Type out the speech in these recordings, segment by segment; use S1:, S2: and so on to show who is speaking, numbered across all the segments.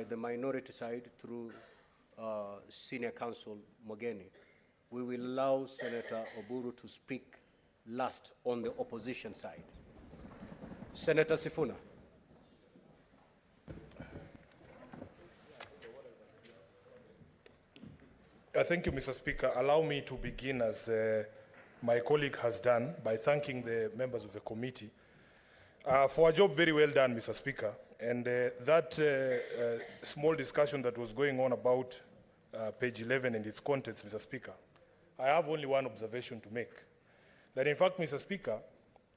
S1: side, the minority side, through Senior Counsel Mogeni, we will allow Senator Oburu to speak last on the opposition side. Senator Sifuna.
S2: Thank you, Mr. Speaker. Allow me to begin, as my colleague has done, by thanking the members of the committee for a job very well done, Mr. Speaker. And that small discussion that was going on about page 11 and its contents, Mr. Speaker, I have only one observation to make. That in fact, Mr. Speaker,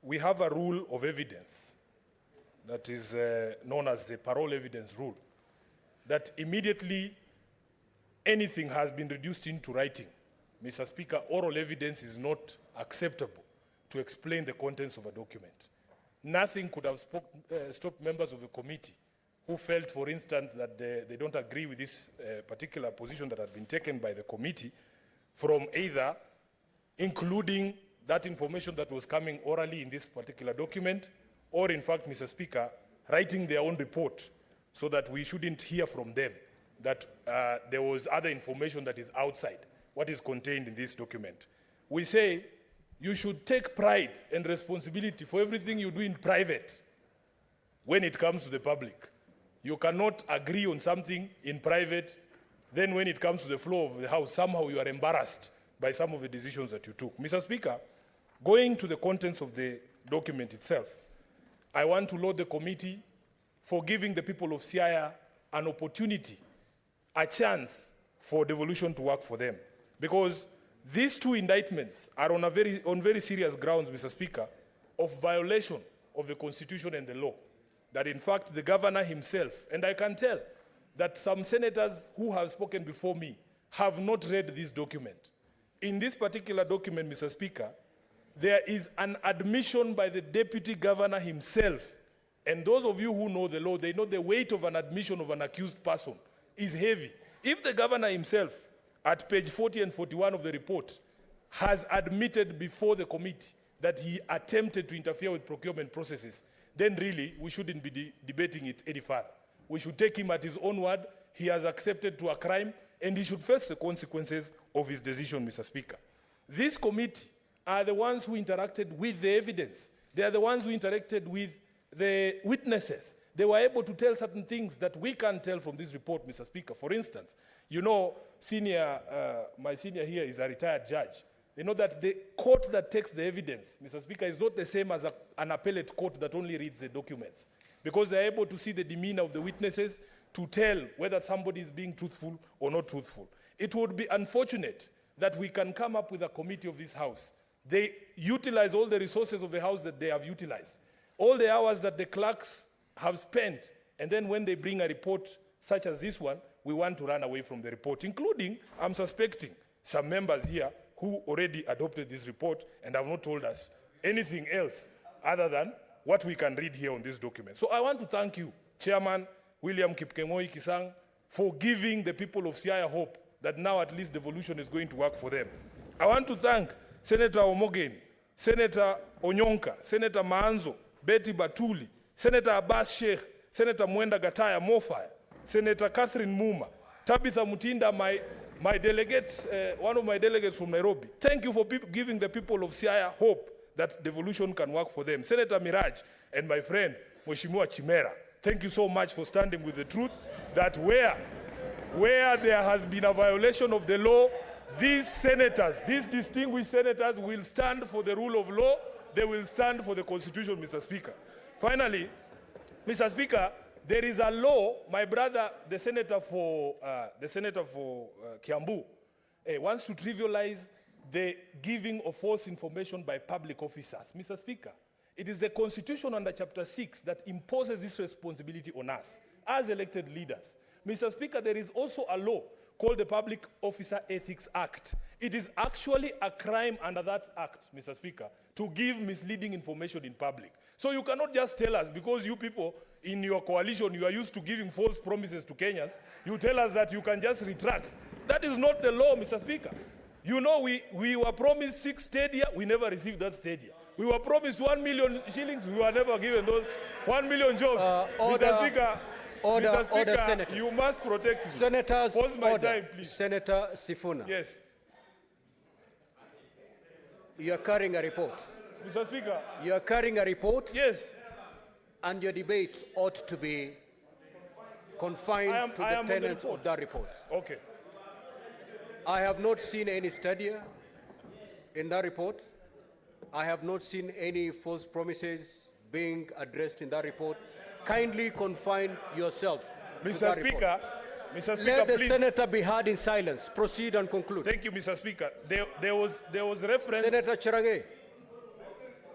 S2: we have a rule of evidence that is known as the parole evidence rule, that immediately anything has been reduced into writing, Mr. Speaker, oral evidence is not acceptable to explain the contents of a document. Nothing could have stopped members of the committee who felt, for instance, that they don't agree with this particular position that had been taken by the committee from either including that information that was coming orally in this particular document, or in fact, Mr. Speaker, writing their own report so that we shouldn't hear from them that there was other information that is outside what is contained in this document. We say you should take pride and responsibility for everything you do in private when it comes to the public. You cannot agree on something in private, then when it comes to the floor of the House, somehow you are embarrassed by some of the decisions that you took. Mr. Speaker, going to the contents of the document itself, I want to laud the committee for giving the people of Siaya an opportunity, a chance for devolution to work for them. Because these two indictments are on very serious grounds, Mr. Speaker, of violation of the Constitution and the law. That in fact the governor himself, and I can tell that some senators who have spoken before me have not read this document. In this particular document, Mr. Speaker, there is an admission by the deputy governor himself. And those of you who know the law, they know the weight of an admission of an accused person is heavy. If the governor himself, at page 40 and 41 of the report, has admitted before the committee that he attempted to interfere with procurement processes, then really we shouldn't be debating it any further. We should take him at his own word. He has accepted to a crime, and he should face the consequences of his decision, Mr. Speaker. This committee are the ones who interacted with the evidence. They are the ones who interacted with the witnesses. They were able to tell certain things that we can't tell from this report, Mr. Speaker. For instance, you know, my senior here is a retired judge. You know that the court that takes the evidence, Mr. Speaker, is not the same as an appellate court that only reads the documents. Because they're able to see the demeanor of the witnesses to tell whether somebody is being truthful or not truthful. It would be unfortunate that we can come up with a committee of this House. They utilize all the resources of the House that they have utilized, all the hours that the clerks have spent, and then when they bring a report such as this one, we want to run away from the report, including, I'm suspecting, some members here who already adopted this report and have not told us anything else other than what we can read here on this document. So I want to thank you, Chairman William Kipkemoi Kisang, for giving the people of Siaya hope that now at least devolution is going to work for them. I want to thank Senator Omogeni, Senator Onyonka, Senator Maanzo, Betty Batuli, Senator Abbas Sheikh, Senator Mwenda Gataya Mofaya, Senator Catherine Muma, Tabitha Mutinda, my delegate, one of my delegates from Nairobi. Thank you for giving the people of Siaya hope that devolution can work for them. Senator Miraj and my friend, Mheshimiwa Chimera, thank you so much for standing with the truth that where there has been a violation of the law, these senators, these distinguished senators will stand for the rule of law. They will stand for the Constitution, Mr. Speaker. Finally, Mr. Speaker, there is a law, my brother, the senator for Kiambu, wants to trivialize the giving of false information by public officers. Mr. Speaker, it is the Constitution under Chapter 6 that imposes this responsibility on us as elected leaders. Mr. Speaker, there is also a law called the Public Officer Ethics Act. It is actually a crime under that act, Mr. Speaker, to give misleading information in public. So you cannot just tell us, because you people in your coalition, you are used to giving false promises to Kenyans, you tell us that you can just retract. That is not the law, Mr. Speaker. You know, we were promised 6 stadia, we never received that stadia. We were promised 1 million shillings, we were never given those 1 million jobs. Mr. Speaker,
S1: Order,
S2: Mr. Speaker,
S1: order, Senator.
S2: you must protect me.
S1: Senators,
S2: Pause my
S1: order.
S2: time, please.
S1: Senator Sifuna,
S2: Yes.
S1: you are carrying a report.
S2: Mr. Speaker.
S1: You are carrying a report,
S2: Yes.
S1: and your debate ought to be confined to the tenets of that report.
S2: Okay.
S1: I have not seen any study in that report. I have not seen any false promises being addressed in that report. Kindly confine yourself to
S2: Mr.
S1: that
S2: Speaker,
S1: report.
S2: Mr. Speaker,
S1: Let the
S2: please.
S1: senator be heard in silence. Proceed and conclude.
S2: Thank you, Mr. Speaker. There was reference.
S1: Senator Chirange.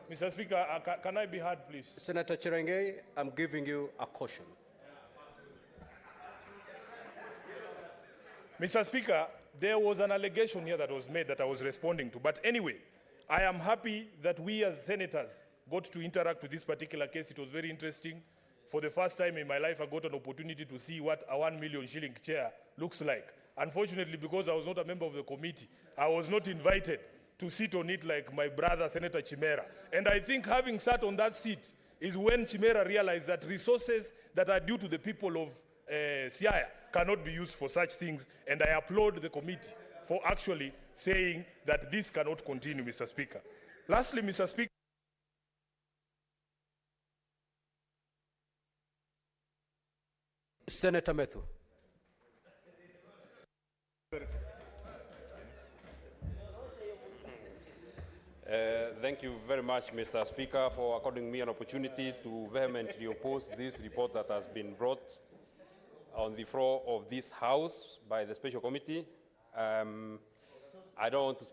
S2: Mr. Speaker, can I be heard, please?
S1: Senator Chirange, I'm giving you a caution.
S2: Mr. Speaker, there was an allegation here that was made that I was responding to. But anyway, I am happy that we as senators got to interact with this particular case. It was very interesting. For the first time in my life, I got an opportunity to see what a 1 million shilling chair looks like. Unfortunately, because I was not a member of the committee, I was not invited to sit on it like my brother, Senator Chimera. And I think having sat on that seat is when Chimera realized that resources that are due to the people of Siaya cannot be used for such things. And I applaud the committee for actually saying that this cannot continue, Mr. Speaker. Lastly, Mr. Speaker,
S1: Senator Methu.
S3: Thank you very much, Mr. Speaker, for according me an opportunity to vehemently oppose this report that has been brought on the floor of this House by the Special Committee. I don't want to spend